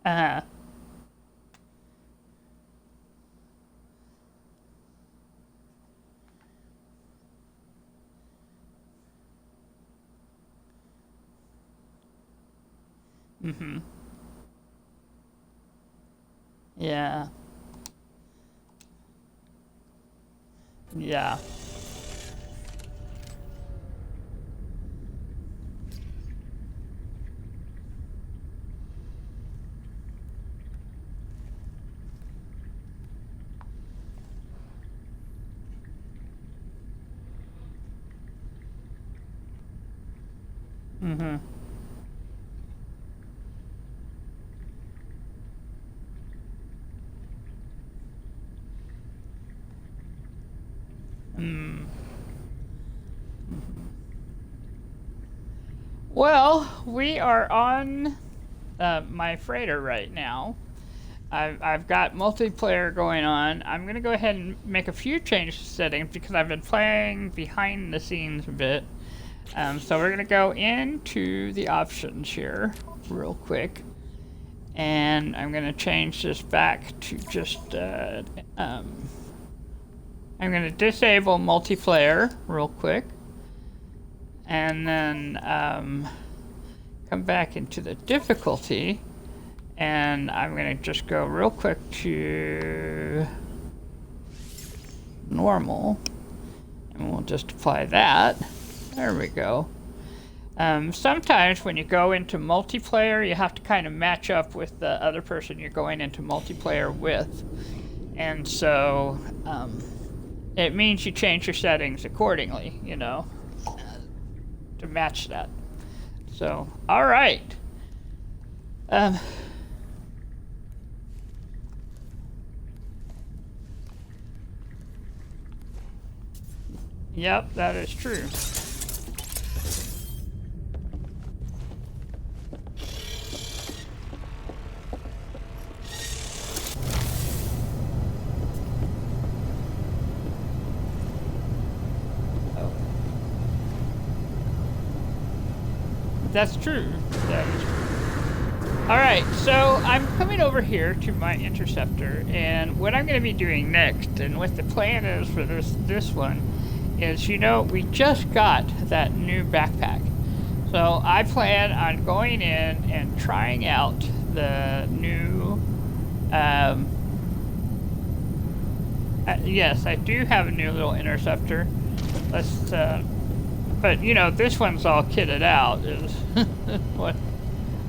Uh-huh. Mm-hmm. Yeah. Yeah. Mm-hmm. Mm. Well, we are on my freighter right now. I've got multiplayer going on. I'm going to go ahead and make a few changes to settings because I've been playing behind the scenes a bit. So we're going to go into the options here real quick. And I'm going to change this back to just... I'm going to disable multiplayer real quick. And then come back into the difficulty. And I'm going to just go real quick to normal. And we'll just apply that. There we go. Sometimes when you go into multiplayer, you have to kind of match up with the other person you're going into multiplayer with. And so it means you change your settings accordingly, you know, to match that. So, all right. Yep, that is true. That's true. That is true. Alright, so I'm coming over here to my interceptor, and what I'm going to be doing next, and what the plan is for this one, is, you know, we just got that new backpack. So I plan on going in and trying out the new, yes, I do have a new little interceptor. Let's, but, you know, this one's all kitted out. Is what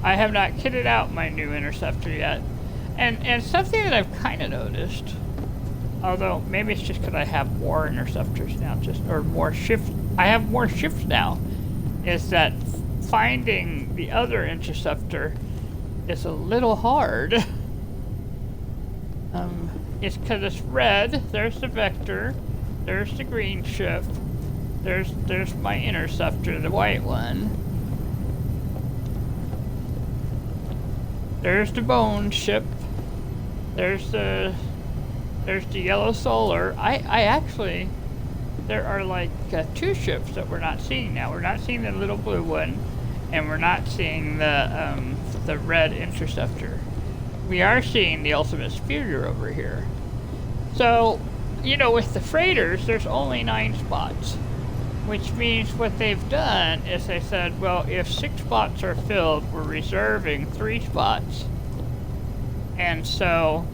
I have not kitted out my new interceptor yet. And something that I've kind of noticed, although maybe it's just because I have more interceptors now, or more shift. I have more shifts now, is that finding the other interceptor is a little hard. It's because it's red. There's the vector. There's the green ship. There's my interceptor, the white one. There's the bone ship. There's the yellow solar. I actually, there are like 2 ships that we're not seeing now. We're not seeing the little blue one, and we're not seeing the red interceptor. We are seeing the ultimate speeder over here. So, you know, with the freighters, there's only 9 spots, which means what they've done is they said, well, if 6 spots are filled, we're reserving 3 spots. And so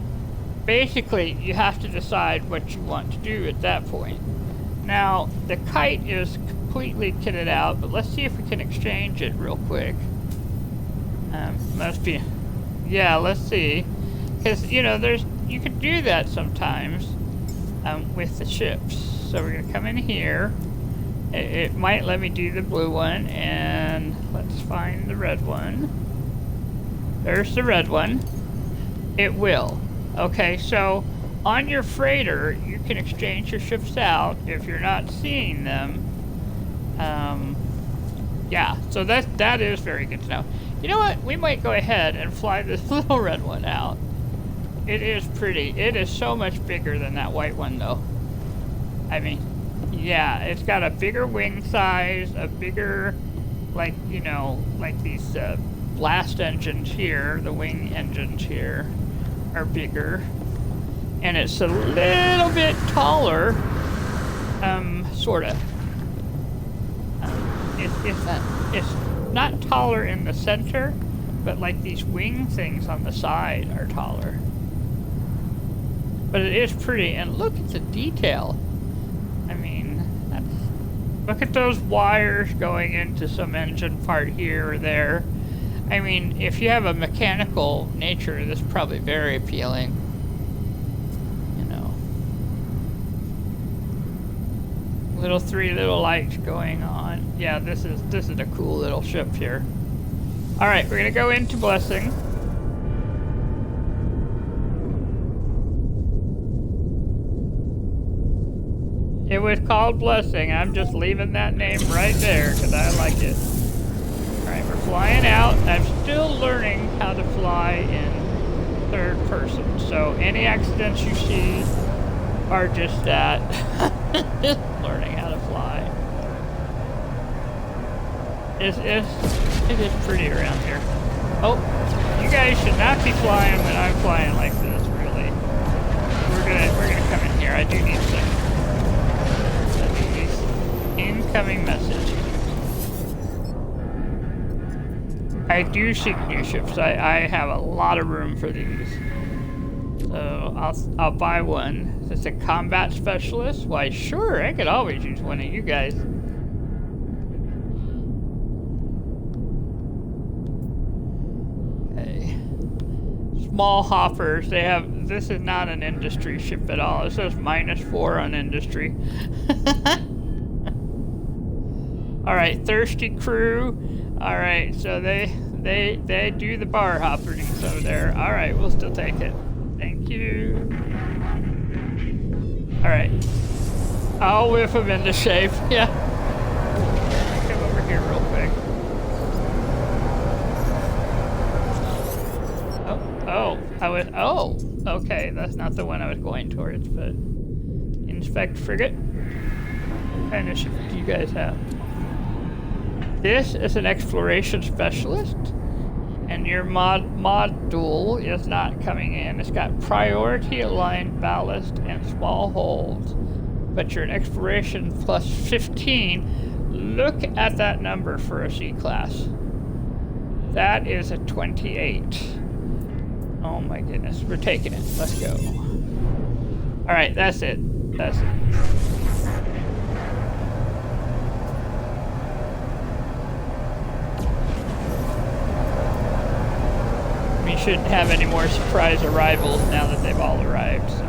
basically you have to decide what you want to do at that point. Now the kite is completely kitted out, but let's see if we can exchange it real quick. Must be, yeah, let's see, because you know, you could do that sometimes with the ships. So we're gonna come in here. It might let me do the blue one, and let's find the red one. There's the red one. It will. Okay, so on your freighter, you can exchange your ships out if you're not seeing them. Yeah, so that is very good to know. You know what? We might go ahead and fly this little red one out. It is pretty. It is so much bigger than that white one, though. I mean, yeah, it's got a bigger wing size, a bigger, like, you know, like these blast engines here, the wing engines here, are bigger. And it's a little bit taller, sorta. It's not taller in the center, but like these wing things on the side are taller. But it is pretty, and look at the detail. I mean, look at those wires going into some engine part here or there. I mean, if you have a mechanical nature, this is probably very appealing. You know. Three little lights going on. Yeah, this is a cool little ship here. Alright, we're gonna go into Blessing. It was called Blessing. I'm just leaving that name right there because I like it. Alright, we're flying out. I'm still learning how to fly in third person. So any accidents you see are just that. Learning how to fly. It is pretty around here. Oh, you guys should not be flying when I'm flying like this, really. We're gonna come in here. I do need some. Incoming message. I do seek new ships. I have a lot of room for these. So I'll buy one. It's a combat specialist. Why, sure, I could always use one of you guys. Okay. Small hoppers. They have. This is not an industry ship at all. It says -4 on industry. All right, thirsty crew. All right, so they do the bar hopping over there. All right, we'll still take it. Thank you. All right, I'll whip them into shape. Yeah. Come over here real quick. Oh, okay, that's not the one I was going towards, but inspect frigate. What kind of ship do you guys have? This is an exploration specialist, and your module is not coming in. It's got priority aligned ballast and small holds, but you're an exploration plus 15. Look at that number for a C-class. That is a 28. Oh my goodness, we're taking it. Let's go. All right, that's it. That's it. We shouldn't have any more surprise arrivals now that they've all arrived. So.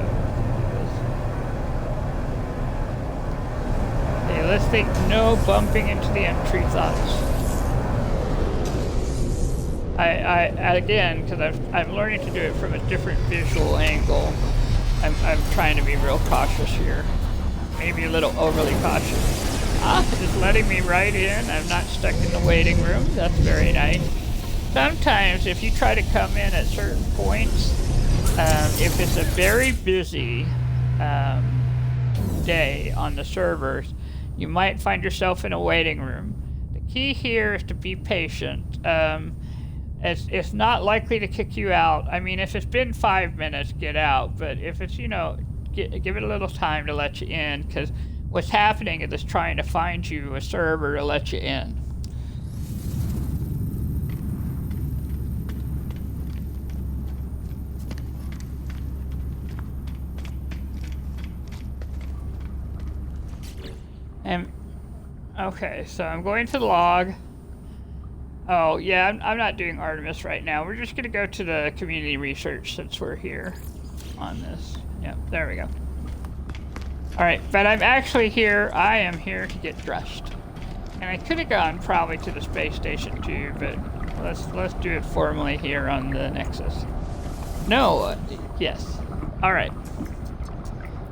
Okay, let's think no bumping into the entry thoughts. I again, because I'm learning to do it from a different visual angle. I'm trying to be real cautious here, maybe a little overly cautious. It's letting me right in. I'm not stuck in the waiting room. That's very nice. Sometimes if you try to come in at certain points, if it's a very busy day on the servers, you might find yourself in a waiting room. The key here is to be patient. It's not likely to kick you out. I mean, if it's been 5 minutes, get out. But if it's, give it a little time to let you in, because what's happening is it's trying to find you a server to let you in. And okay, so I'm going to log. Oh yeah, I'm not doing Artemis right now. We're just gonna go to the community research since we're here on this. Yep, there we go. All right, but I'm actually here. I am here to get dressed, and I could have gone probably to the space station too, but let's do it formally here on the Nexus. No, yes. All right.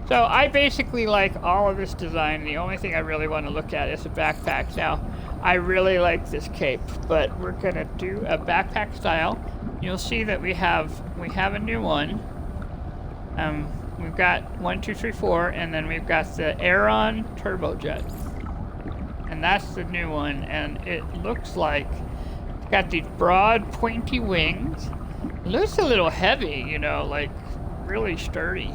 So I basically like all of this design. The only thing I really want to look at is the backpack. Now, I really like this cape, but we're gonna do a backpack style. You'll see that we have a new one. We've got 1, 2, 3, 4, and then we've got the Aeron turbojet, and that's the new one. And it looks like it's Got these broad, pointy wings. Looks a little heavy, you know, like really sturdy.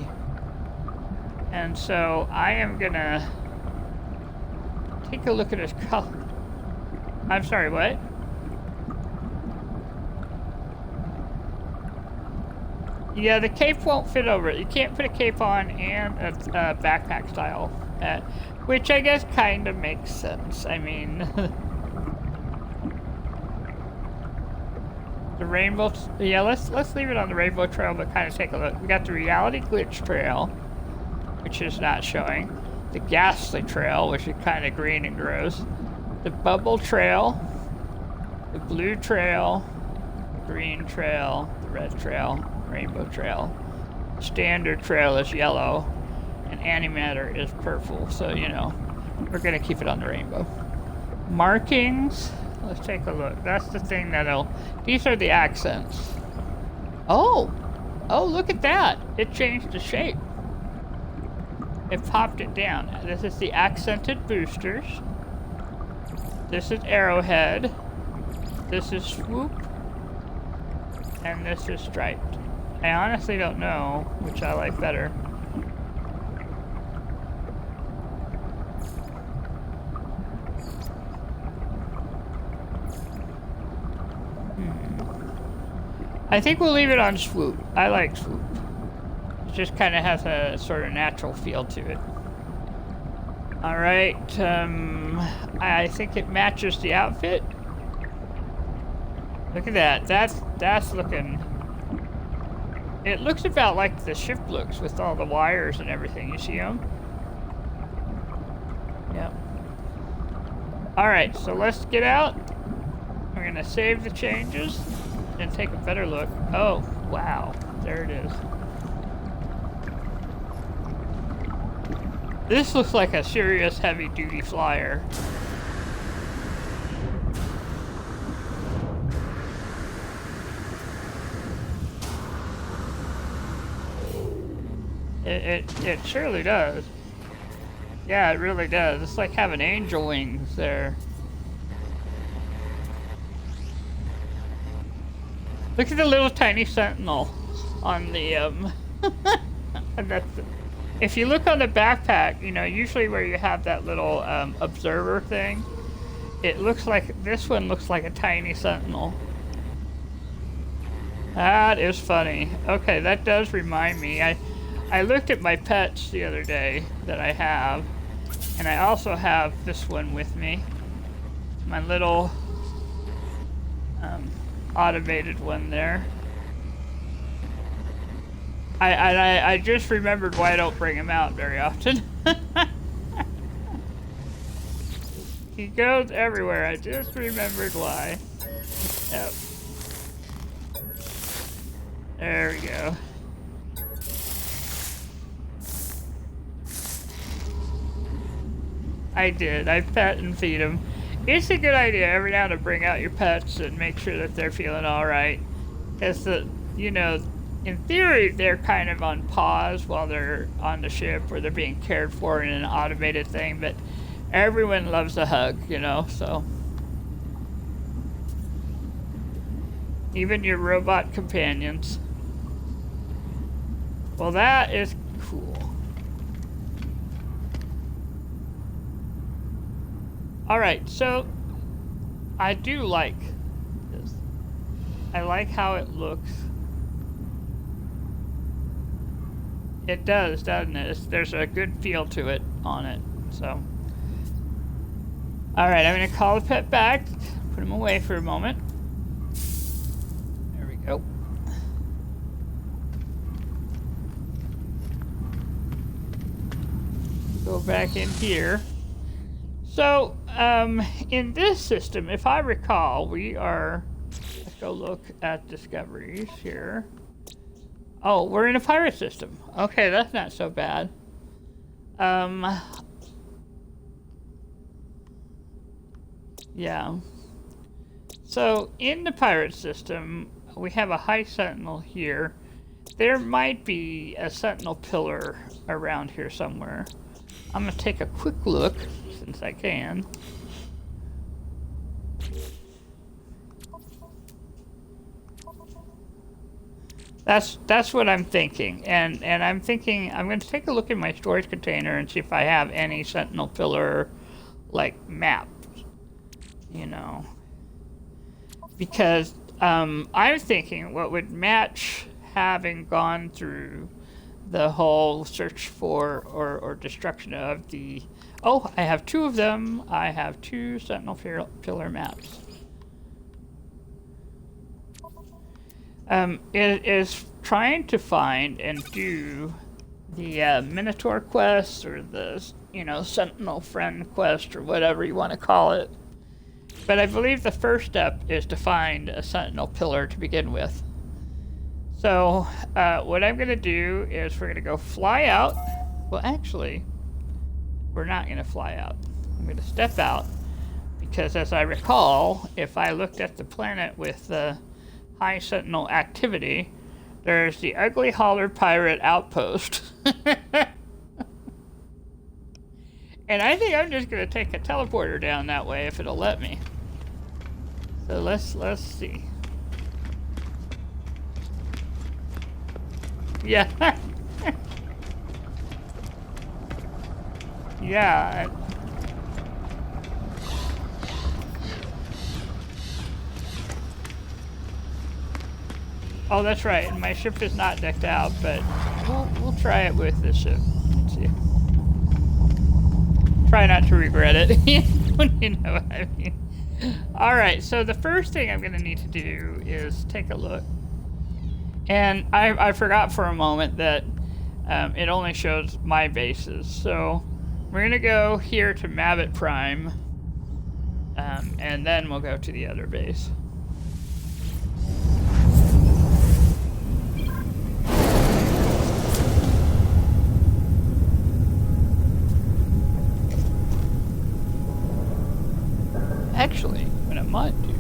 And so I am gonna take a look at his color. I'm sorry, what? Yeah, the cape won't fit over it. You can't put a cape on and a backpack style, which I guess kind of makes sense. I mean, the rainbow. Yeah, let's leave it on the rainbow trail, but kind of take a look. We got the reality glitch trail, which is not showing. The ghastly trail, which is kind of green and gross. The bubble trail, the blue trail, the green trail, the red trail. Rainbow trail. Standard trail is yellow, and antimatter is purple. So, you know, we're gonna keep it on the rainbow. Markings. Let's take a look. That's the thing these are the accents. Oh, look at that. It changed the shape. It popped it down. This is the accented boosters. This is arrowhead. This is swoop. And this is striped. I honestly don't know which I like better. I think we'll leave it on swoop. I like swoop. It just kind of has a sort of natural feel to it. Alright, I think it matches the outfit. Look at that. That's looking... It looks about like the ship looks with all the wires and everything. You see them? Yep. Alright, so let's get out. We're gonna save the changes and take a better look. Oh, wow. There it is. This looks like a serious heavy-duty flyer. It surely does. Yeah, it really does. It's like having angel wings there. Look at the little tiny sentinel on the if you look on the backpack, you know, usually where you have that little observer thing, it looks like this one looks like a tiny sentinel. That is funny. Okay, that does remind me. I looked at my pets the other day that I have, and I also have this one with me. My little automated one there. I just remembered why I don't bring him out very often. He goes everywhere. I just remembered why. Yep. There we go. I did. I pet and feed them. It's a good idea every now to bring out your pets and make sure that they're feeling all right. Because you know, in theory, they're kind of on pause while they're on the ship or they're being cared for in an automated thing. But everyone loves a hug, you know. So even your robot companions. Well, that is cool. Alright, so I do like this. I like how it looks. It does, doesn't it? There's a good feel to it on it. So, alright, I'm going to call the pet back. Put him away for a moment. There we go. Go back in here. So, in this system, if I recall, we are... Let's go look at discoveries here. Oh, we're in a pirate system. Okay, that's not so bad. Yeah. So, in the pirate system, we have a high sentinel here. There might be a sentinel pillar around here somewhere. I'm going to take a quick look, since I can. That's what I'm thinking, and I'm thinking I'm going to take a look in my storage container and see if I have any Sentinel Pillar like maps, you know, because I'm thinking what would match having gone through the whole search for or destruction of the. Oh, I have 2 of them. I have 2 Sentinel Pillar maps. It is trying to find and do the Minotaur quest or the, you know, Sentinel Friend quest or whatever you want to call it. But I believe the first step is to find a Sentinel Pillar to begin with. So what I'm going to do is we're going to go fly out. Well, actually, we're not going to fly out. I'm going to step out because, as I recall, if I looked at the planet with the high Sentinel activity, there's the Ugly Holler Pirate Outpost. And I think I'm just going to take a teleporter down that way if it'll let me. So let's see. Yeah. Yeah. Oh, that's right. My ship is not decked out, but we'll try it with this ship. Let's see. Try not to regret it. You know what I mean. All right. So the first thing I'm going to need to do is take a look. And I forgot for a moment that it only shows my bases. So we're going to go here to Mabbit Prime, and then we'll go to the other base. Actually, what I might do,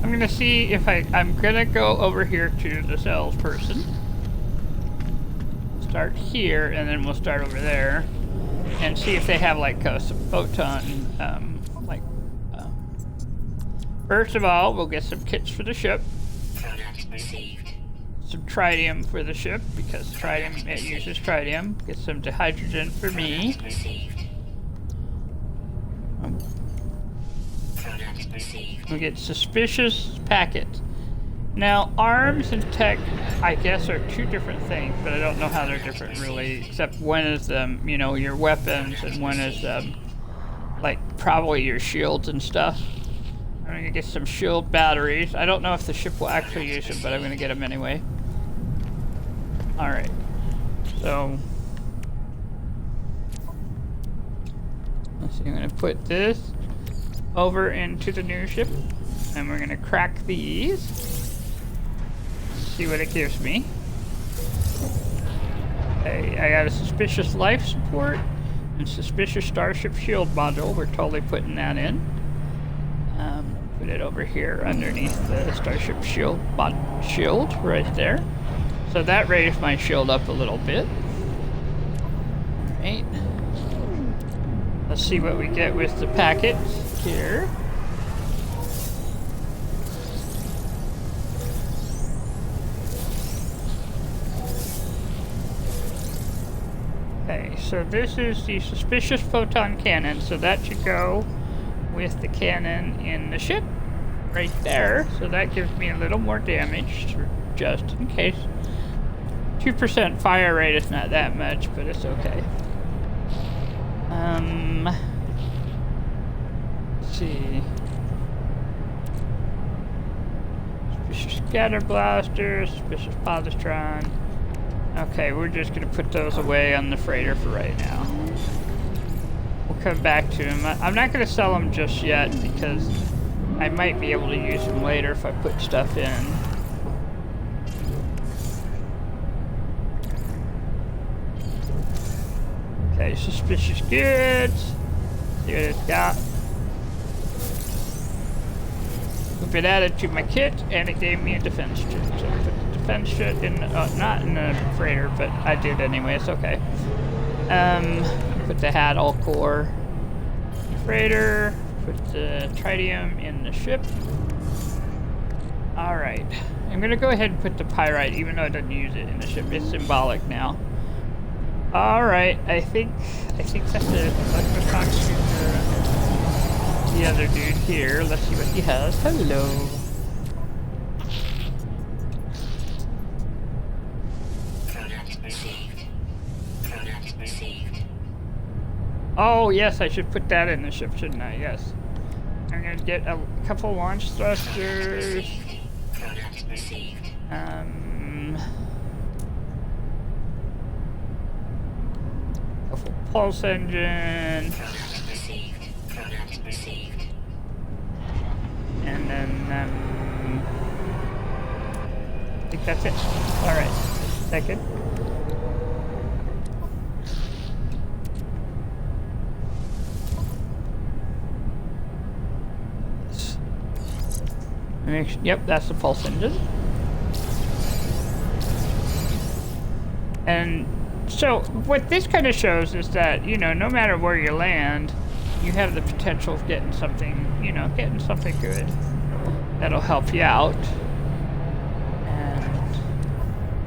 I'm gonna see if I'm gonna go over here to the salesperson. Start here, and then we'll start over there, and see if they have like some photon, First of all, we'll get some kits for the ship. Some tritium for the ship, because tritium, it uses tritium. Get some dihydrogen for me. We get suspicious packets. Now, arms and tech, I guess, are 2 different things, but I don't know how they're different really, except one is, you know, your weapons, and one is, like, probably your shields and stuff. I'm gonna get some shield batteries. I don't know if the ship will actually use them, but I'm gonna get them anyway. Alright. So, let's see, I'm gonna put this over into the new ship, and we're gonna crack these. See what it gives me. Okay, I got a suspicious life support and suspicious starship shield module. We're totally putting that in. Put it over here underneath the starship shield right there. So that raised my shield up a little bit. Alright. Let's see what we get with the packets here. Okay, so this is the suspicious photon cannon, so that should go with the cannon in the ship right there. So that gives me a little more damage, just in case. 2% fire rate is not that much, but it's okay. Let's see. Suspicious scatter blaster, suspicious positron. Okay, we're just gonna put those away on the freighter for right now. We'll come back to them. I'm not gonna sell them just yet because I might be able to use them later if I put stuff in. Okay, suspicious goods. See what it's got. We've been added to my kit, and it gave me a defense kit. So I put the defense kit in, not in the freighter, but I did anyway. It's okay. Put the hat all core in the freighter. Put the tritium in the ship. All right. Alright. I'm gonna go ahead and put the pyrite, even though I didn't use it in the ship. It's symbolic now. Alright, I think that's it. Let's go talk to the other dude here. Let's see what he has. Hello. Oh, yes, I should put that in the ship, shouldn't I? Yes. I'm gonna get a couple launch thrusters. Couple pulse engine. And then, I think that's it. Alright. Is that good? Yep, that's the pulse engine. And so what this kind of shows is that, you know, no matter where you land, you have the potential of getting something, you know, getting something good that'll help you out. And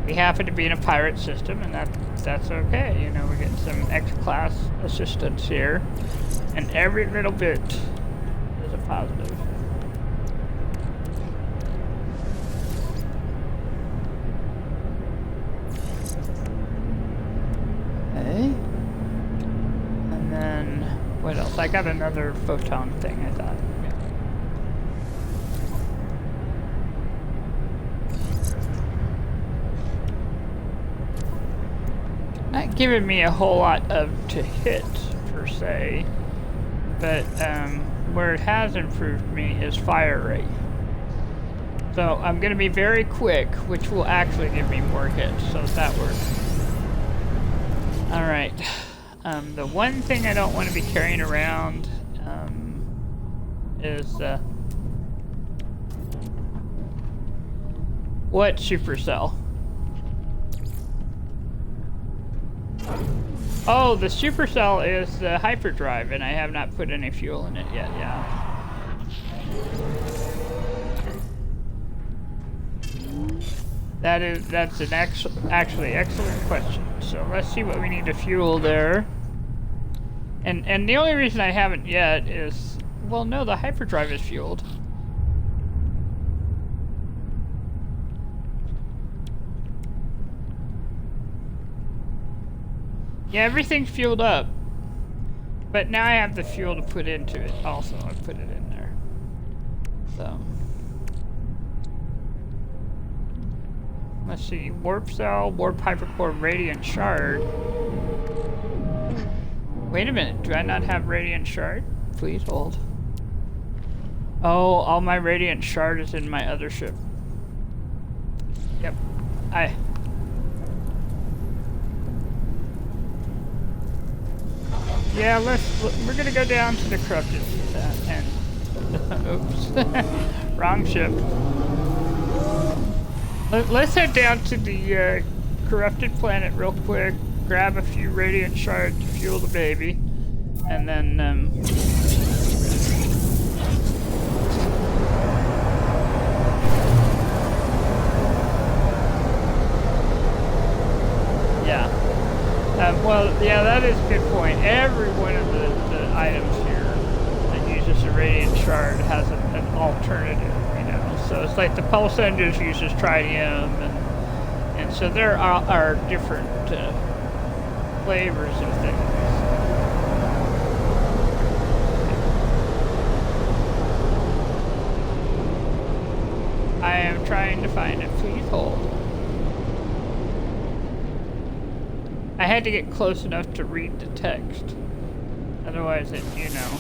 we happen to be in a pirate system, and that's okay. You know, we're getting some X-class assistance here, and every little bit is a positive. And then, what else? I got another photon thing, I thought. Yeah. Not giving me a whole lot of to hit, per se. But, where it has improved me is fire rate. So, I'm going to be very quick, which will actually give me more hits, so that works. Alright. The one thing I don't want to be carrying around is what supercell? Oh, the supercell is the hyperdrive, and I have not put any fuel in it yet. Yeah. That's an actually excellent question. So let's see what we need to fuel there. And the only reason I haven't yet is, well, no, the hyperdrive is fueled. Yeah, everything's fueled up. But now I have the fuel to put into it also. I put it in there. So let's see, warp cell, warp hypercore, radiant shard. Wait a minute, do I not have radiant shard? Please hold. Oh, all my radiant shard is in my other ship. Yep, yeah, we're gonna go down to the corrupted and oops, wrong ship. Let's head down to the corrupted planet real quick, grab a few radiant shards to fuel the baby, and then yeah. Well, yeah, that is a good point. Every one of the items here that uses a radiant shard has an alternative. So it's like the pulse engines uses tritium, and so there are different flavors of things. I am trying to find it. Please hold. I had to get close enough to read the text. Otherwise it, you know.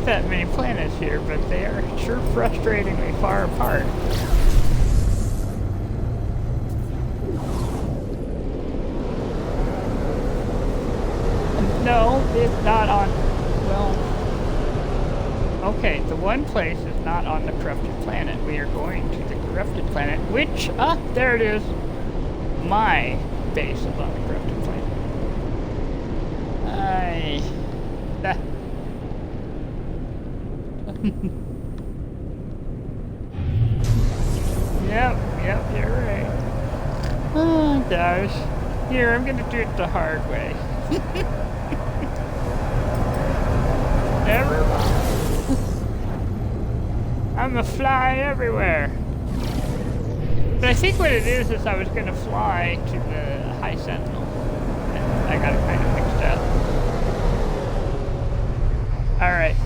That many planets here, but they are sure frustratingly far apart. No, it's not on, well, okay, the one place is not on the corrupted planet. We are going to the corrupted planet, which, there it is. My base is on the corrupted planet. Yep, you're right. Oh, gosh. Here, I'm gonna do it the hard way. Never mind. I'm gonna fly everywhere. But I think what it is I was gonna fly to the High Sentinel. And I got it kind of mixed up. Alright.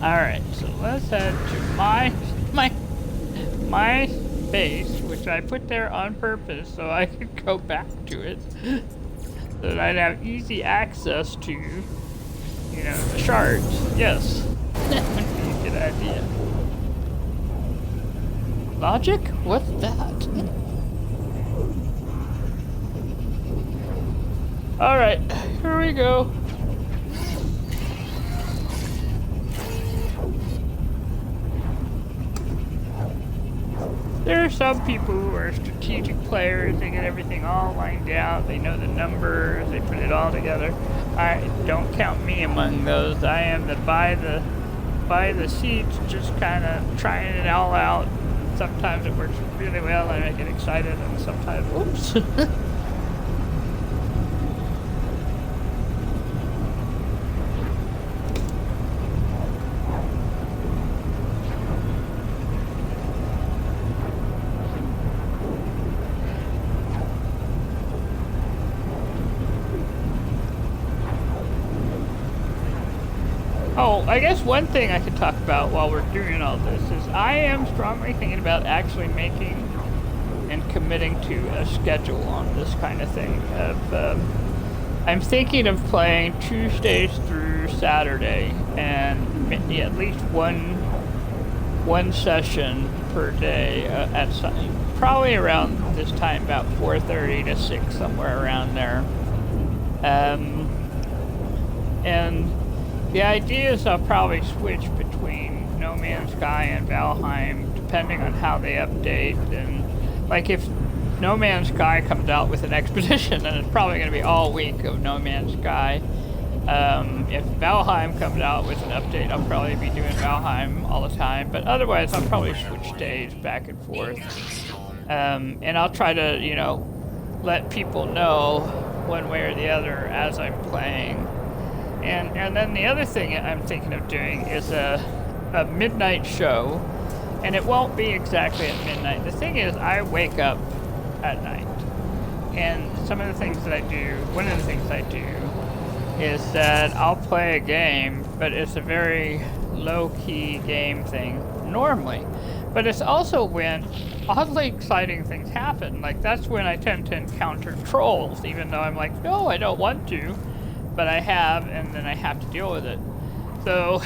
Alright, so let's head to my base, which I put there on purpose so I could go back to it. So that I'd have easy access to, you know, the shards. Yes. That would be a good idea. Logic? What's that? Alright, here we go. There are some people who are strategic players. They get everything all lined out. They know the numbers. They put it all together. I don't count me among those. I am the by the seats, just kind of trying it all out. Sometimes it works really well and I get excited, and sometimes, oops. Oh, I guess one thing I could talk about while we're doing all this is I am strongly thinking about actually making and committing to a schedule on this kind of thing. I'm thinking of playing Tuesdays through Saturday, and at least one session per day at some, probably around this time, about 4:30 to 6, somewhere around there. And the idea is I'll probably switch between No Man's Sky and Valheim, depending on how they update. And like if No Man's Sky comes out with an expedition, then it's probably going to be all week of No Man's Sky. If Valheim comes out with an update, I'll probably be doing Valheim all the time. But otherwise, I'll probably switch days back and forth. And I'll try to, you know, let people know one way or the other as I'm playing. And then the other thing I'm thinking of doing is a midnight show, and it won't be exactly at midnight. The thing is, I wake up at night, and some of the things that I do, one of the things I do is that I'll play a game, but it's a very low-key game thing normally. But it's also when oddly exciting things happen. Like that's when I tend to encounter trolls, even though I'm like, no, I don't want to. But I have, and then I have to deal with it. So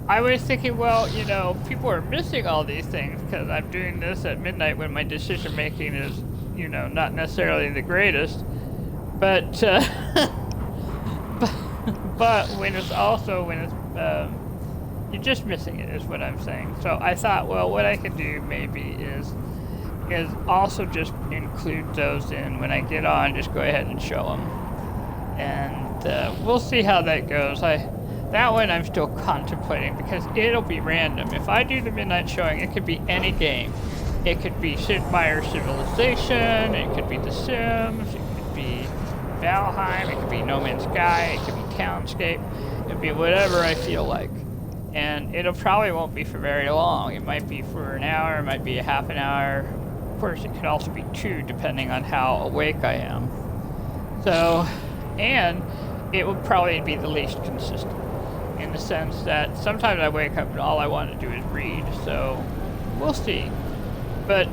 I was thinking, well, you know, people are missing all these things because I'm doing this at midnight when my decision making is, you know, not necessarily the greatest. But but when it's you're just missing it is what I'm saying. So I thought, well, what I could do maybe is also just include those in when I get on. Just go ahead and show them. And we'll see how that goes. That one I'm still contemplating because it'll be random. If I do the midnight showing, it could be any game. It could be Sid Meier's Civilization, it could be The Sims, it could be Valheim, it could be No Man's Sky, it could be Townscape. It could be whatever I feel like. And it'll probably won't be for very long. It might be for an hour, it might be a half an hour. Of course, it could also be 2 depending on how awake I am. So, and it would probably be the least consistent in the sense that sometimes I wake up and all I want to do is read, so we'll see. But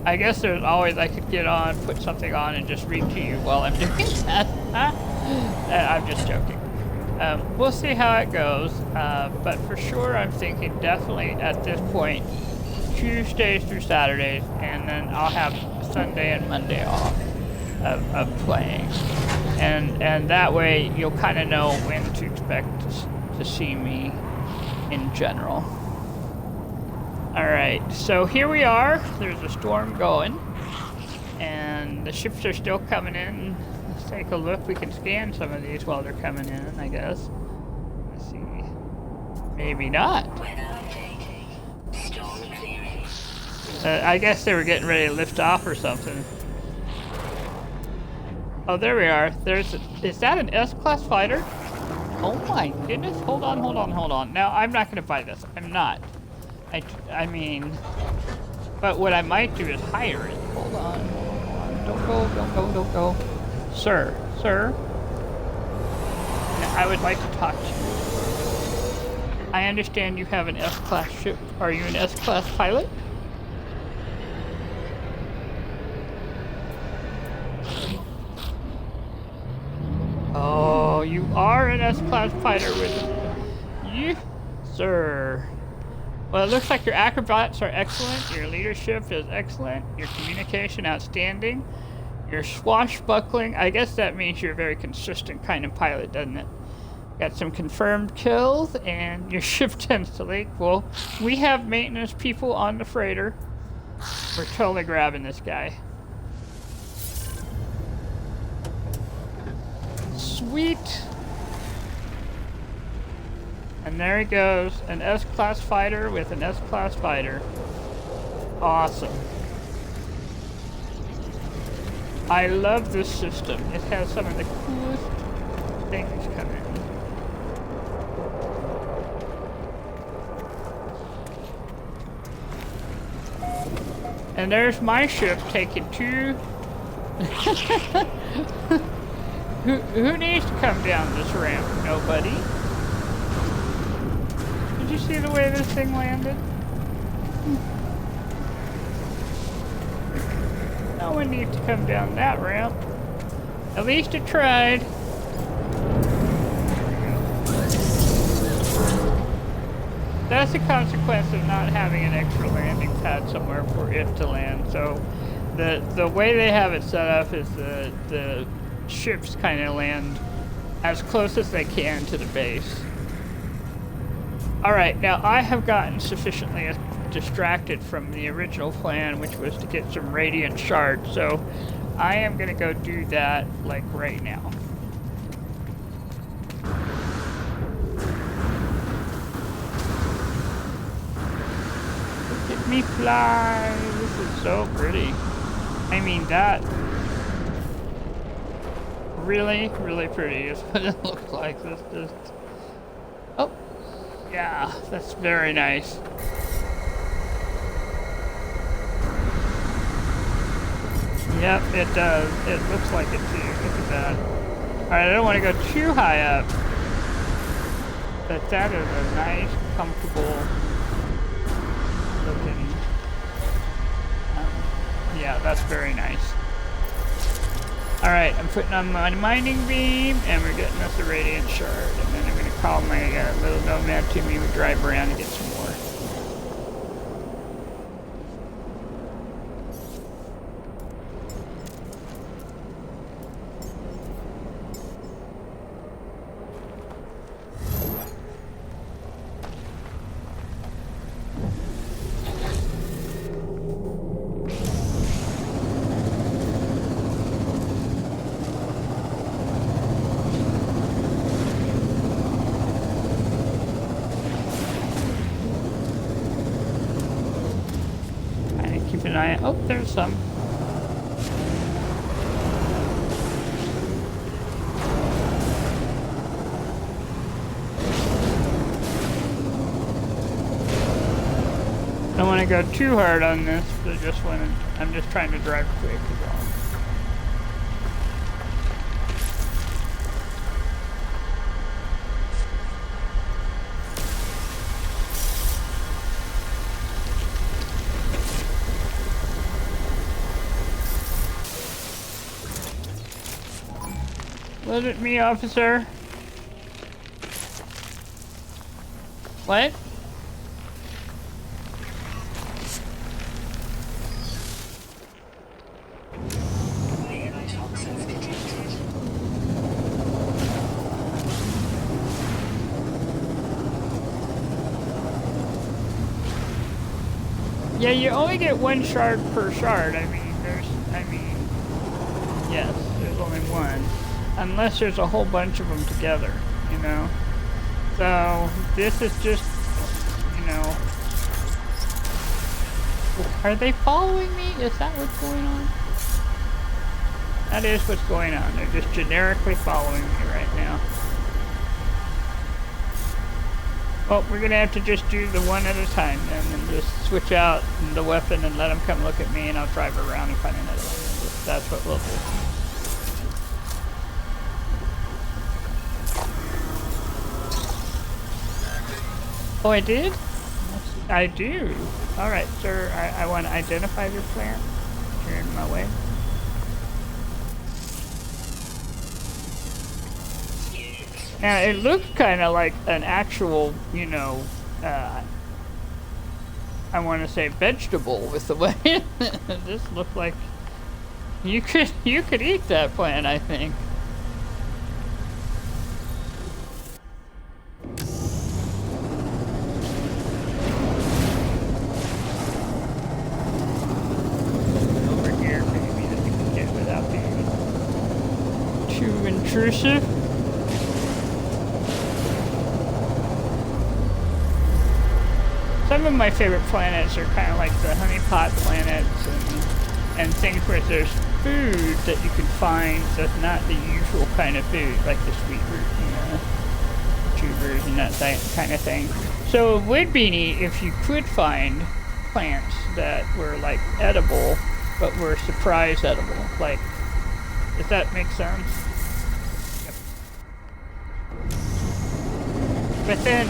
I guess there's always I could get on, put something on, and just read to you while I'm doing that. I'm just joking. We'll see how it goes, but for sure I'm thinking definitely at this point Tuesdays through Saturdays, and then I'll have Sunday and Monday off of playing, and that way you'll kind of know when to expect to see me in general. Alright, so here we are. There's a storm going, and the ships are still coming in. Let's take a look. We can scan some of these while they're coming in, I guess. Let's see. Maybe not. I guess they were getting ready to lift off or something. Oh, there we are. Is that an S-class fighter? Oh my goodness. Hold on. Now, I'm not going to buy this. I'm not. I mean, but what I might do is hire it. Hold on. Don't go. Sir. I would like to talk to you. I understand you have an S-class ship. Are you an S-class pilot? Oh, you are an S-class fighter with you, sir. Well, it looks like your acrobatics are excellent, your leadership is excellent, your communication outstanding, your swashbuckling, I guess that means you're a very consistent kind of pilot, doesn't it? Got some confirmed kills, and your ship tends to leak. Well, we have maintenance people on the freighter. We're totally grabbing this guy. Sweet! And there he goes, an S-class fighter with an S-class fighter. Awesome. I love this system. It has some of the coolest things coming. And there's my ship taking two. Who needs to come down this ramp? Nobody. Did you see the way this thing landed? No one needs to come down that ramp. At least it tried. That's the consequence of not having an extra landing pad somewhere for it to land. So the way they have it set up is the ships kind of land as close as they can to the base. Alright, now I have gotten sufficiently distracted from the original plan, which was to get some radiant shards, so I am going to go do that, like, right now. Look at me fly! This is so pretty. I mean, that... really, really pretty is what it looks like. This just... oh! Yeah, that's very nice. Yep, it does. It looks like it too. Look at that. Alright, I don't want to go too high up. But that is a nice, comfortable looking... yeah, that's very nice. Alright, I'm putting on my mining beam, and we're getting us a radiant shard. And then I'm going to call my little nomad to me. We drive around and get some more. Oh, there's some. I don't want to go too hard on this, but I'm just trying to drive quick as well. Wasn't me, officer. What? Yeah, you only get one shard per shard. Yes, there's only one. Unless there's a whole bunch of them together, you know? So, this is just, you know... Are they following me? Is that what's going on? That is what's going on. They're just generically following me right now. Well, we're gonna have to just do the one at a time then, and just switch out the weapon and let them come look at me, and I'll drive around and find another one. That's what we'll do. Oh, I did? I do. Alright, sir, I want to identify this plant. You're in my way. Now, it looks kind of like an actual, you know, I want to say vegetable with the way this looks like you could eat that plant, I think. Over here, maybe that we can get without being too intrusive. Some of my favorite planets are kind of like the honeypot planets and things where there's food that you can find that's not the usual kind of food, like the sweet root and tubers and that kind of thing. So it would be neat if you could find plants that were like edible, but were surprise edible. Like, does that make sense? Yep. But then,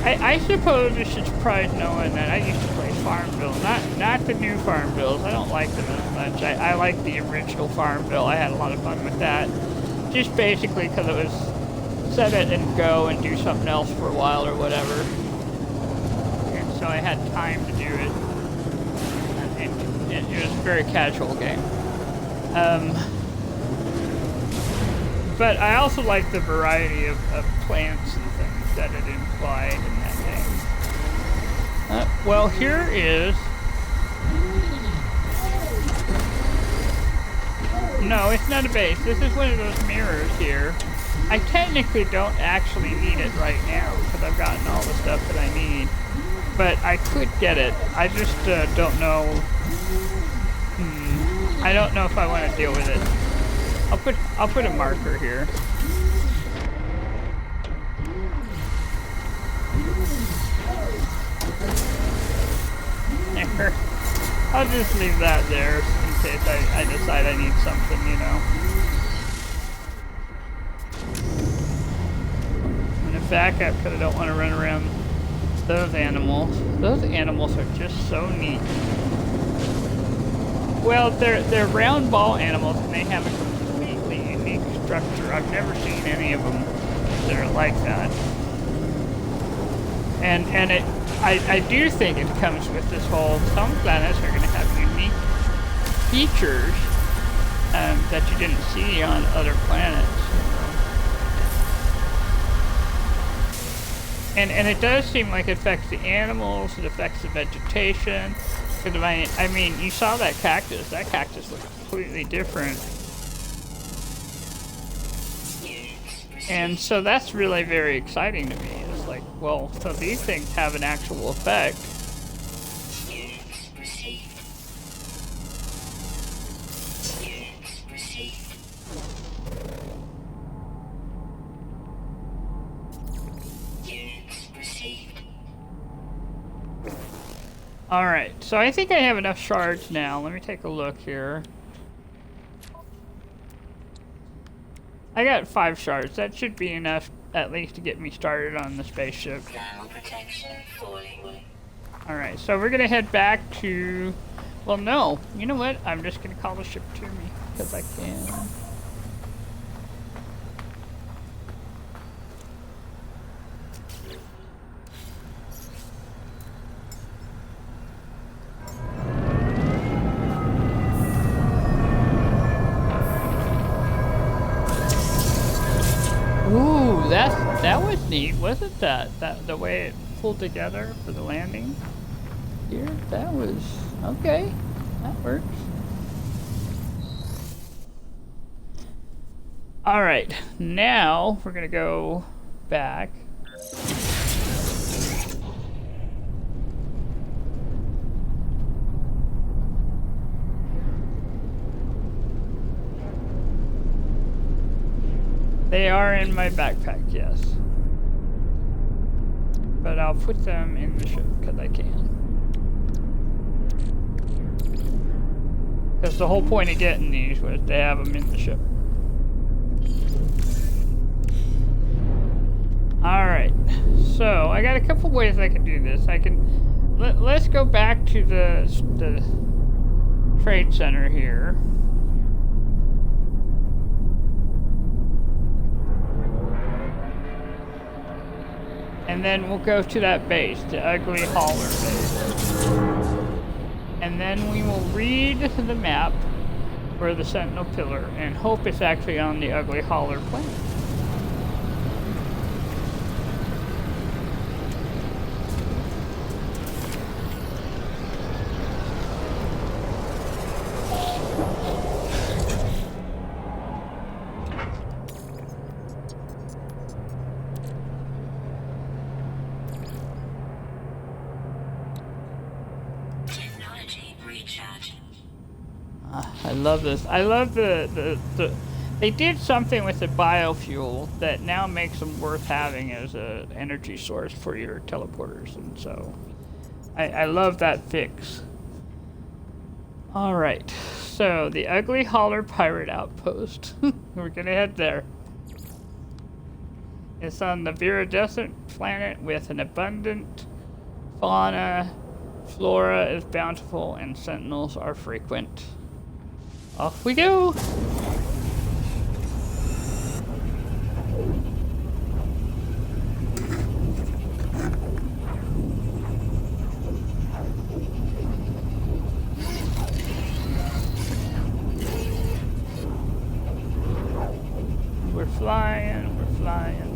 I suppose it should surprise no one that I used to play Farmville, not the new Farmvilles. I don't like them as much. I like the original Farmville. I had a lot of fun with that. Just basically because it was set it and go and do something else for a while or whatever. And so I had time to do it. And it was a very casual game. But I also like the variety of plants and things that it implied in that game. Well, here is... No, it's not a base. This is one of those mirrors here. I technically don't actually need it right now because I've gotten all the stuff that I need. But I could get it. I just don't know... I don't know if I want to deal with it. I'll put a marker here. There. I'll just leave that there in case I decide I need something, you know. I'm gonna back up because I don't want to run around those animals. Those animals are just so neat. Well, they're round ball animals and they have a completely unique structure. I've never seen any of them that are like that. And I do think it comes with this whole, some planets are going to have unique features that you didn't see on other planets. And it does seem like it affects the animals, it affects the vegetation. Because I mean, you saw that cactus. That cactus looked completely different. And so that's really very exciting to me. It's like, well, so these things have an actual effect. Alright, so I think I have enough shards now. Let me take a look here. I got 5 shards. That should be enough at least to get me started on the spaceship. Alright, so we're gonna head back to... Well, no. You know what? I'm just gonna call the ship to me, because I can. That was neat, wasn't that? That the way it pulled together for the landing here. That was okay. That works. All right, now we're gonna go back. They are in my backpack, yes. But I'll put them in the ship because I can. Because the whole point of getting these was to have them in the ship. Alright, so I got a couple ways I can do this. I can... Let's go back to the trade center here. And then we'll go to that base, the Ugly Hauler base. And then we will read the map for the Sentinel Pillar and hope it's actually on the Ugly Hauler planet. I love this. I love the they did something with the biofuel that now makes them worth having as an energy source for your teleporters, and so I love that fix. All right, so the Ugly Hauler Pirate Outpost. We're gonna head there. It's on the viridescent planet with an abundant fauna. Flora is bountiful and sentinels are frequent. Off we go! We're flying, we're flying.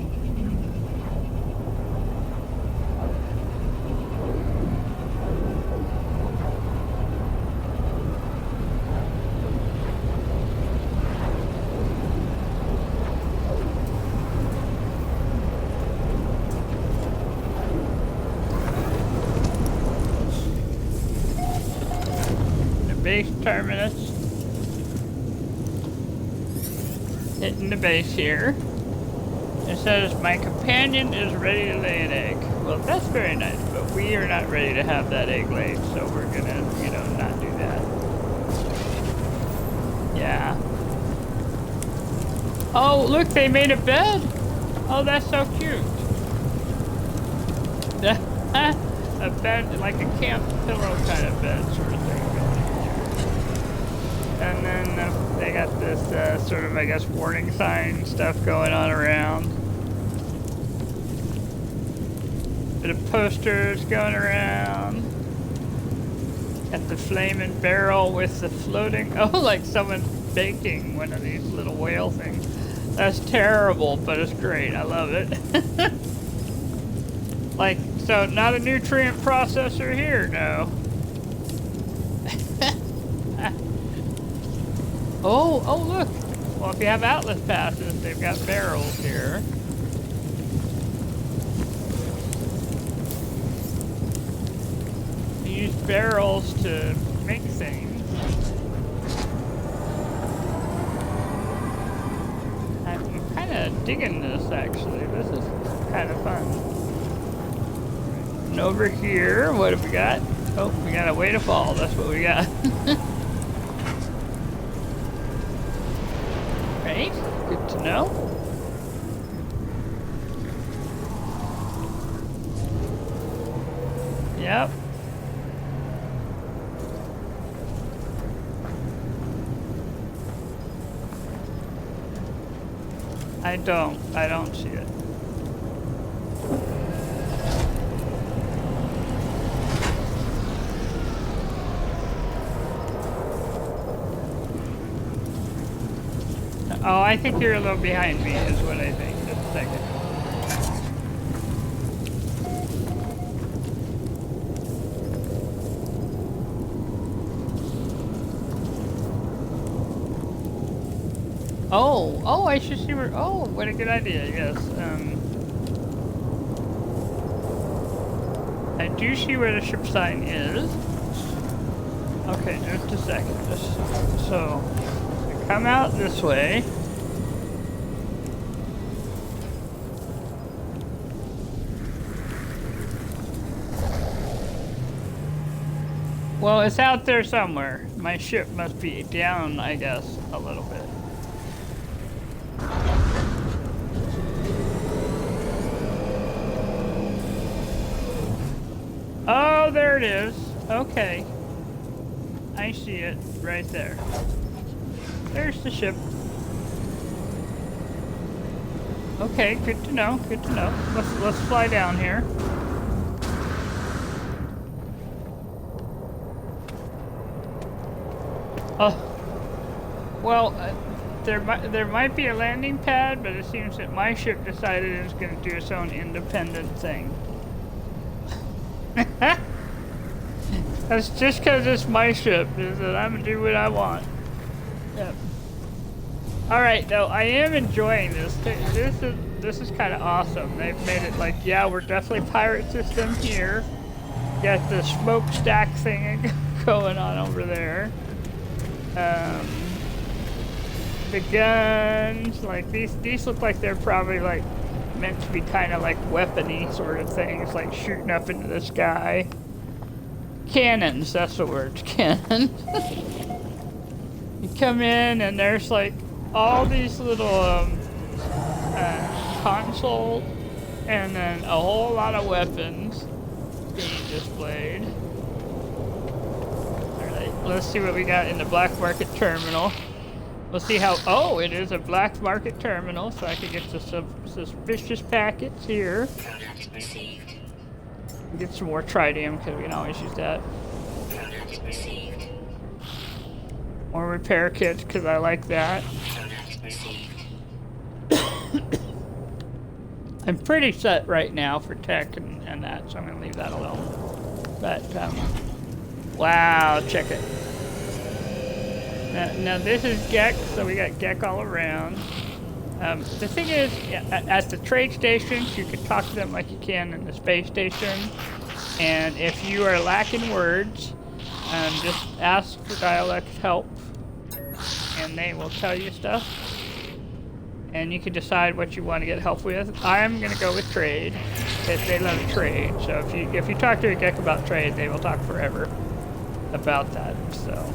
Base terminus. Hitting the base here. It says, my companion is ready to lay an egg. Well, that's very nice, but we are not ready to have that egg laid, so we're gonna, you know, not do that. Yeah. Oh, look, they made a bed! Oh, that's so cute. A bed, like a camp pillow kind of bed sort of thing. And then they got this sort of, I guess, warning sign stuff going on around. Bit of posters going around. Got the flaming barrel with the floating, oh, like someone's baking one of these little whale things. That's terrible, but it's great. I love it. Like, so not a nutrient processor here, no. Oh, look. Well, if you have Atlas passes, they've got barrels here. You use barrels to make things. I'm kind of digging this, actually. This is kind of fun. And over here, what have we got? Oh, we got a way to fall. That's what we got. Right, good to know. Yep. I don't see it. Oh, I think you're a little behind me is what I think. Just a second. Oh, I should see where. Oh, what a good idea. Yes. I do see where the ship sign is. Okay, just a second. So, come out this way. Well, it's out there somewhere. My ship must be down, I guess, a little bit. Oh, there it is. Okay. I see it right there. There's the ship. Okay, good to know. Good to know. Let's fly down here. Oh, well, there might be a landing pad, but it seems that my ship decided it was going to do its own independent thing. That's just because it's my ship, is that I'm going to do what I want. Yep. Alright, though, I am enjoying this. This is kind of awesome. They've made it like, yeah, we're definitely pirate system here. Got the smokestack thing going on over there. The guns, like these look like they're probably like meant to be kind of like weapony sort of things, like shooting up into the sky. Cannons, that's the word, cannon. You come in and there's like all these little consoles and then a whole lot of weapons being displayed. Let's see what we got in the black market terminal. We'll see how. Oh, it is a black market terminal, so I can get some suspicious packets here. Get some more tritium because we can always use that. More repair kits because I like that. I'm pretty set right now for tech and that, so I'm gonna leave that alone. But wow, check it. Now this is Gek, so we got Gek all around. The thing is, at the trade stations, you can talk to them like you can in the space station. And if you are lacking words, just ask for dialect help, and they will tell you stuff. And you can decide what you want to get help with. I'm gonna go with trade. They love trade, so if you talk to a Gek about trade, they will talk forever about that. So.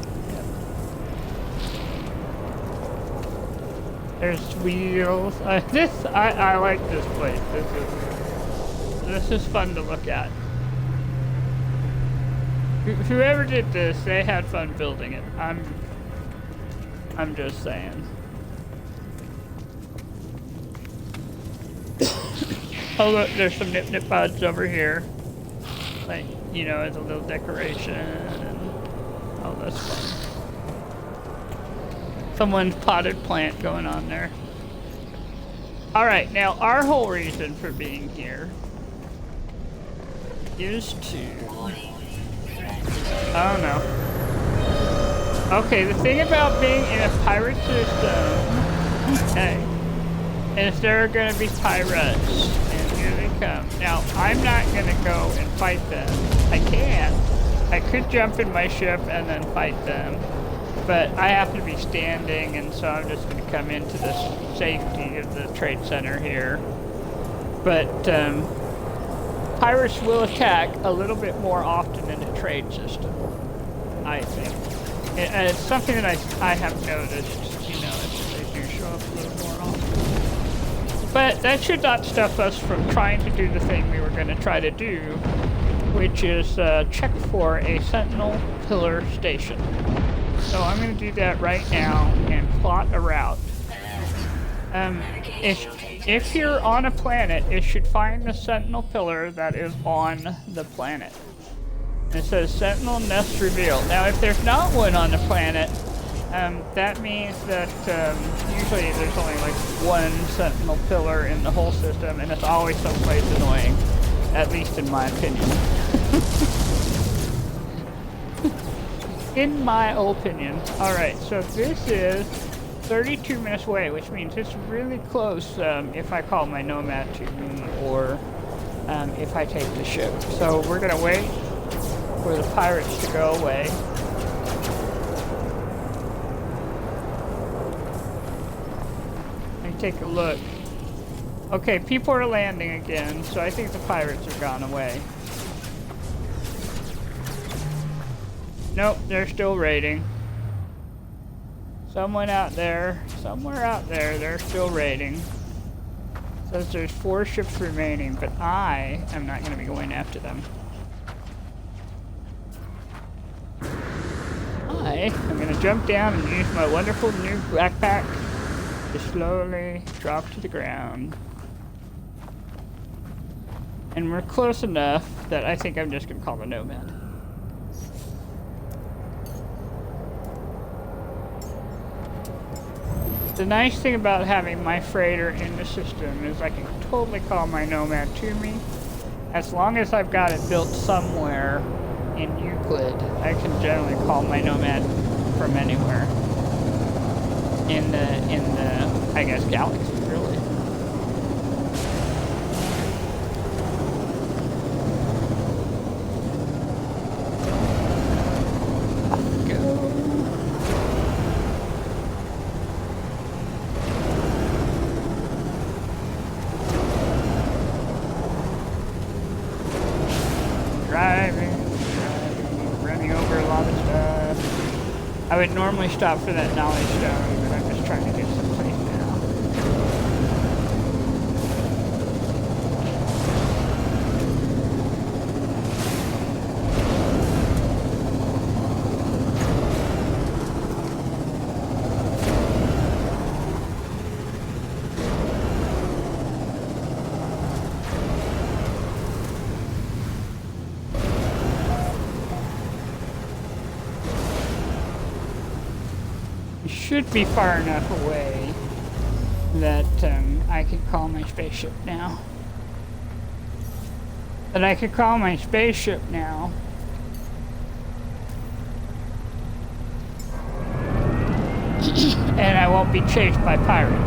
There's wheels. I like this place. This is fun to look at. Whoever did this, they had fun building it. I'm just saying. Oh look, there's some nip pods over here. Like, you know, as a little decoration. And, oh, that's fun. Someone's potted plant going on there. Alright, now our whole reason for being here is to... I don't know. Okay, the thing about being in a pirate system, okay, is there are going to be pirates, and here they come. Now, I'm not going to go and fight them. I can. I could jump in my ship and then fight them. But I have to be standing, and so I'm just going to come into the safety of the trade center here. But pirates will attack a little bit more often in the trade system, I think. And it's something that I have noticed, you know, they do show up a little more often. But that should not stop us from trying to do the thing we were going to try to do, which is check for a sentinel pillar station. So I'm going to do that right now and plot a route. If you're on a planet, it should find the sentinel pillar that is on the planet. It says sentinel nest revealed. Now if there's not one on the planet, that means that usually there's only like one sentinel pillar in the whole system, and it's always someplace annoying, at least in my opinion. In my opinion. Alright, so this is 32 minutes away, which means it's really close if I call my Nomad to me or if I take the ship. So we're going to wait for the pirates to go away. Let me take a look. Okay, people are landing again, so I think the pirates have gone away. Nope, they're still raiding. Someone out there, somewhere out there, they're still raiding. Says there's 4 ships remaining, but I am not going to be going after them. I am going to jump down and use my wonderful new backpack to slowly drop to the ground. And we're close enough that I think I'm just going to call the Nomad. The nice thing about having my freighter in the system is I can totally call my Nomad to me. As long as I've got it built somewhere in Euclid, I can generally call my Nomad from anywhere in the I guess galaxy, really. I would normally stop for that knowledge stone, but I'm just trying to get someplace now. Should be far enough away that I can call my spaceship now. And I won't be chased by pirates.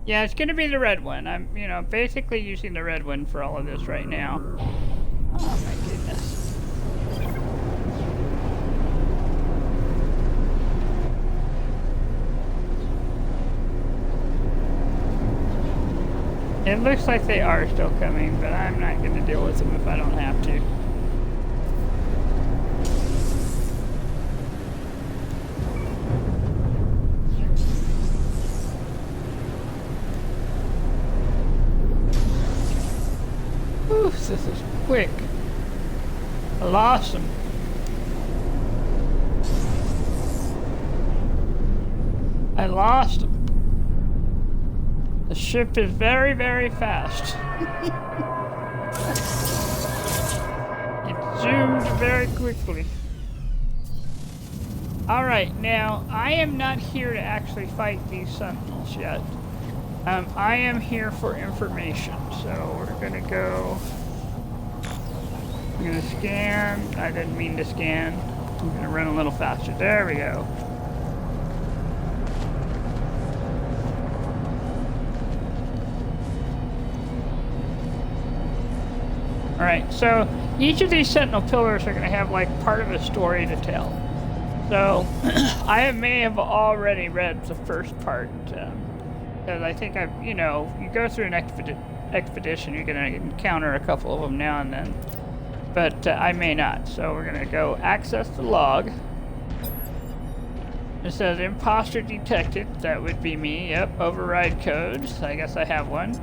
Yeah, it's gonna be the red one. I'm, basically using the red one for all of this right now. Oh my goodness. It looks like they are still coming, but I'm not gonna deal with them if I don't have to. This is quick. I lost him. I lost him. The ship is very, very fast. It zoomed very quickly. Alright, now, I am not here to actually fight these sentinels yet. I am here for information, so we're gonna go... I'm gonna scan. I didn't mean to scan. I'm gonna run a little faster. There we go. Alright, so each of these sentinel pillars are gonna have like part of a story to tell. So I may have already read the first part, because I think I've, you go through an expedition, you're gonna encounter a couple of them now and then. But I may not, so we're gonna go access the log. It says imposter detected, that would be me, yep, override codes, I guess I have one.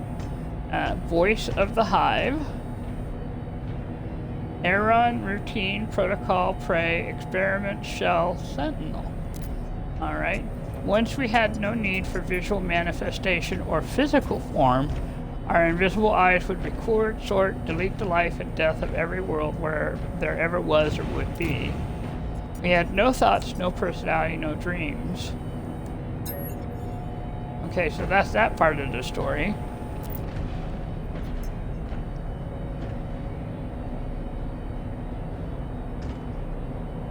Voice of the hive. Aeron, routine, protocol, prey, experiment, shell, sentinel. Alright, once we had no need for visual manifestation or physical form, our invisible eyes would record, sort, delete the life and death of every world where there ever was or would be. We had no thoughts, no personality, no dreams. Okay, so that's that part of the story.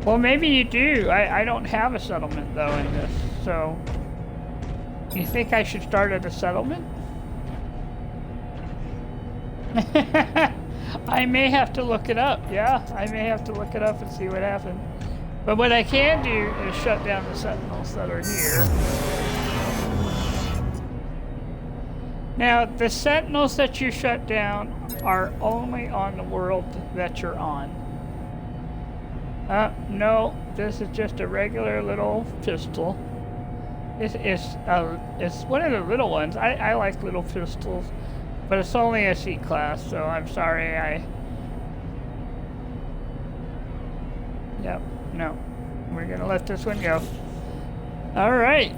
Well, maybe you do. I don't have a settlement, though, in this, so... You think I should start at a settlement? I may have to look it up, yeah. I may have to look it up and see what happened. But what I can do is shut down the sentinels that are here. Now, the sentinels that you shut down are only on the world that you're on. No, this is just a regular little pistol. It's one of the little ones. I like little pistols, but it's only a C class, so I'm sorry. Yep, no, we're gonna let this one go. All right.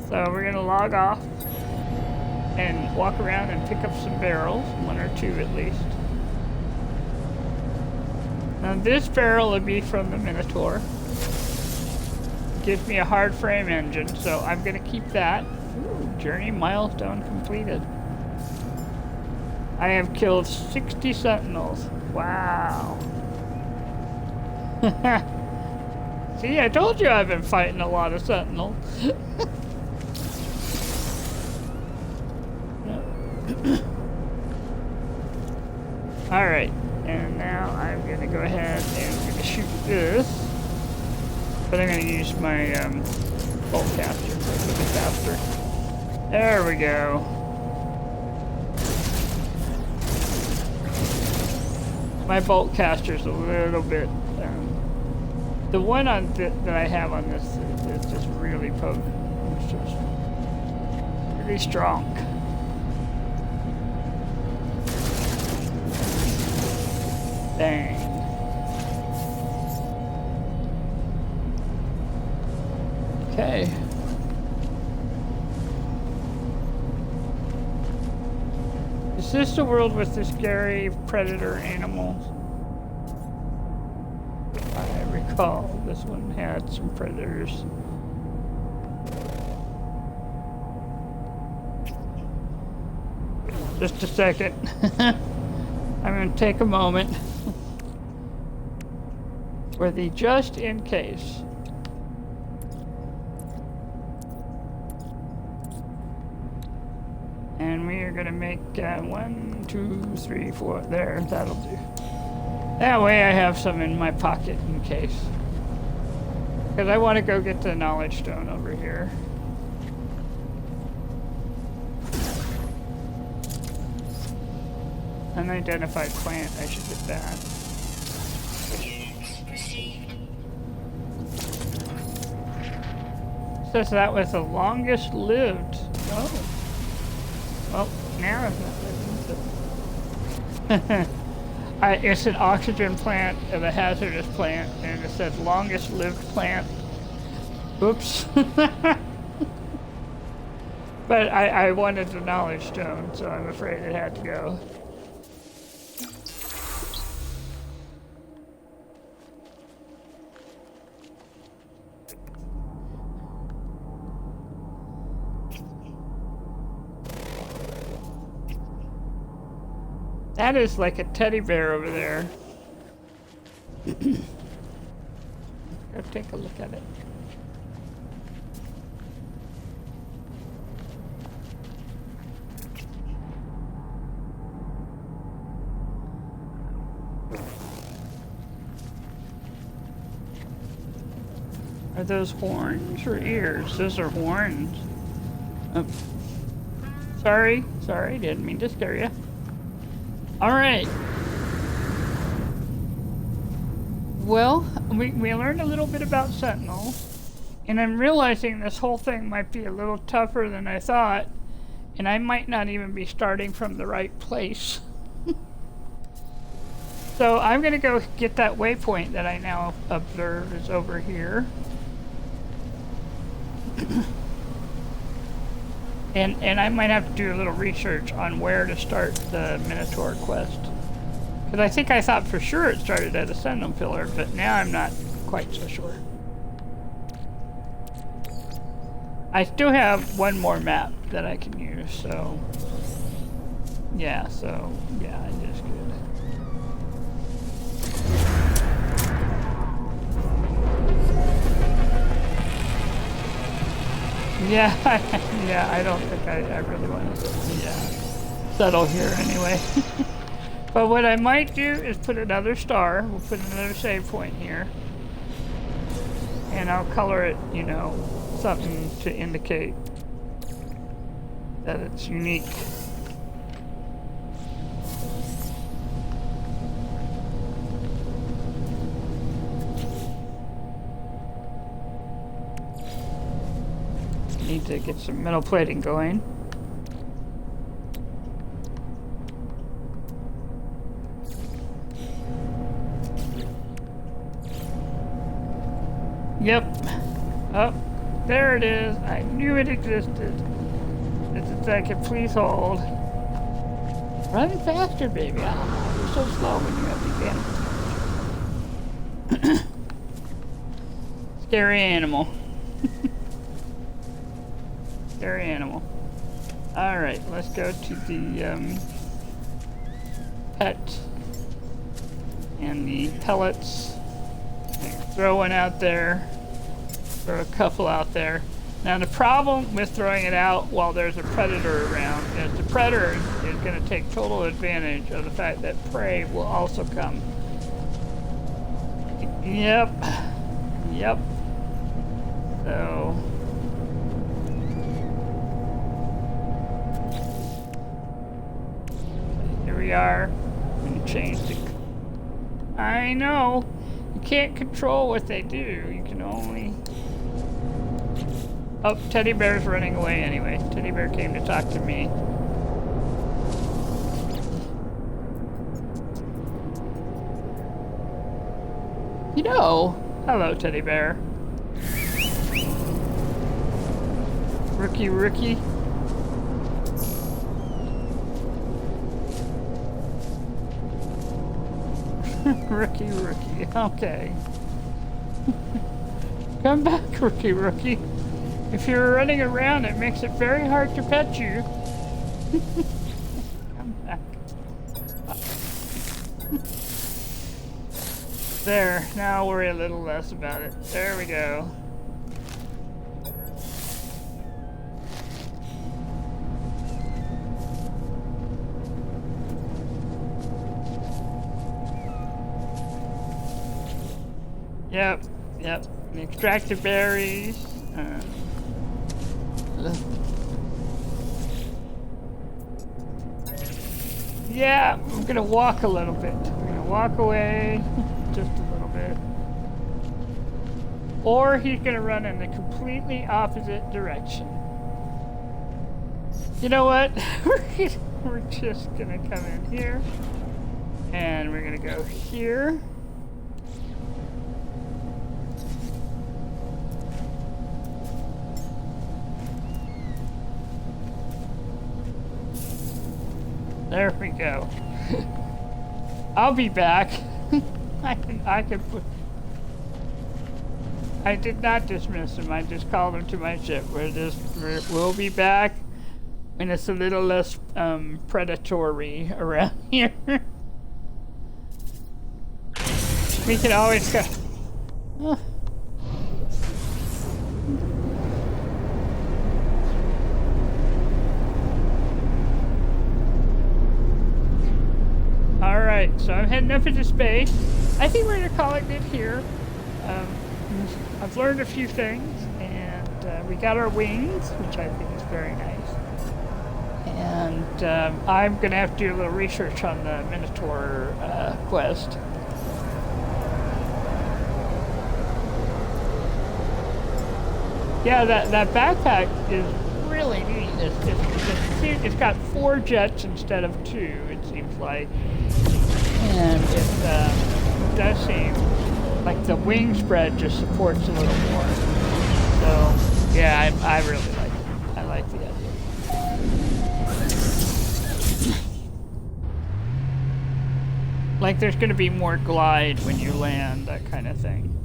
So we're gonna log off and walk around and pick up some barrels, 1 or 2 at least. Now this barrel would be from the Minotaur. Gives me a hard frame engine, so I'm gonna keep that. Ooh, journey milestone completed. I have killed 60 sentinels. Wow. See, I told you I've been fighting a lot of sentinels. Alright, and now I'm going to go ahead and I'm going to shoot this. But I'm going to use my bolt caster a little bit faster. There we go. My bolt caster's a little bit... the one on that I have on this is just really potent. It's just really strong. Bang. Okay. Is this the world with the scary predator animals? I recall this one had some predators. Just a second. I'm going to take a moment for the just in case. And we are going to make 1, 2, 3, 4. There, that'll do. That way I have some in my pocket in case. Because I want to go get the knowledge stone over here. Unidentified plant, I should get that. Says that was the longest lived. Oh. Well, now it's not living. It's an oxygen plant of a hazardous plant, and it says longest lived plant. Oops. But I wanted the knowledge stone, so I'm afraid it had to go. That is like a teddy bear over there. Go take a look at it. Are those horns or ears? Those are horns. Oh. Sorry, didn't mean to scare you. Alright. Well, we learned a little bit about Sentinel, and I'm realizing this whole thing might be a little tougher than I thought, and I might not even be starting from the right place. So I'm going to go get that waypoint that I now observe is over here. And I might have to do a little research on where to start the Minotaur quest. Because I think I thought for sure it started at a Sentinel Pillar, but now I'm not quite so sure. I still have one more map that I can use, so yeah, I just good. Yeah, yeah, I don't think I really want to settle here anyway. But what I might do is put another star. We'll put another save point here. And I'll color it, you know, something to indicate that it's unique. Need to get some metal plating going. Yep. Oh, there it is. I knew it existed. It's a second. Please hold. Run faster, baby. Oh, you're so slow when you have the game. Scary animal. Scary animal. Alright, let's go to the pet and the pellets. Throw one out there. Throw a couple out there. Now the problem with throwing it out while there's a predator around is the predator is going to take total advantage of the fact that prey will also come. Yep. Yep. So... we are. I'm going to change the... I know. You can't control what they do. You can only... Oh, Teddy Bear's running away anyway. Teddy Bear came to talk to me. You know... Hello, Teddy Bear. Rookie. Rookie. Okay. Come back, Rookie. If you're running around, it makes it very hard to pet you. Come back. There. Now I'll worry a little less about it. There we go. Yep. And extract the berries. Yeah, I'm gonna walk a little bit. I'm gonna walk away just a little bit. Or he's gonna run in the completely opposite direction. You know what? We're just gonna come in here. And we're gonna go here. There we go. I'll be back. I can put... I did not dismiss him. I just called him to my ship. We'll be back when it's a little less predatory around here. We can always go. Alright, so I'm heading up into space. I think we're going to call it good here. I've learned a few things, and we got our wings, which I think is very nice. And I'm going to have to do a little research on the Minotaur quest. Yeah, that backpack is really neat. It's got 4 jets instead of 2, it seems like. And it does seem like the wing spread just supports a little more. So, yeah, I really like it. I like the idea. Like there's going to be more glide when you land, that kind of thing.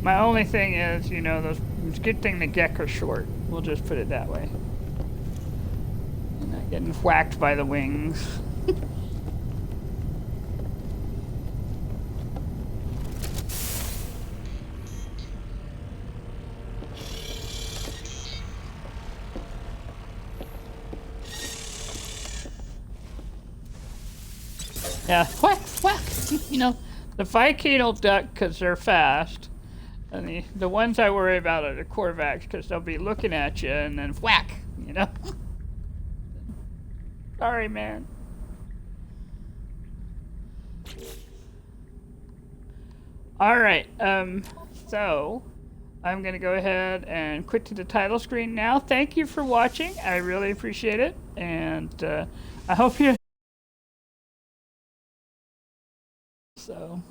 My only thing is, you know, it's a good thing the geck are short. We'll just put it that way. You're not getting whacked by the wings. Yeah, whack, whack. You know, the Viking will duck because they're fast. And the ones I worry about are the Corvax because they'll be looking at you and then whack, you know? Sorry, man. All right, so I'm going to go ahead and quit to the title screen now. Thank you for watching. I really appreciate it. And I hope you... So...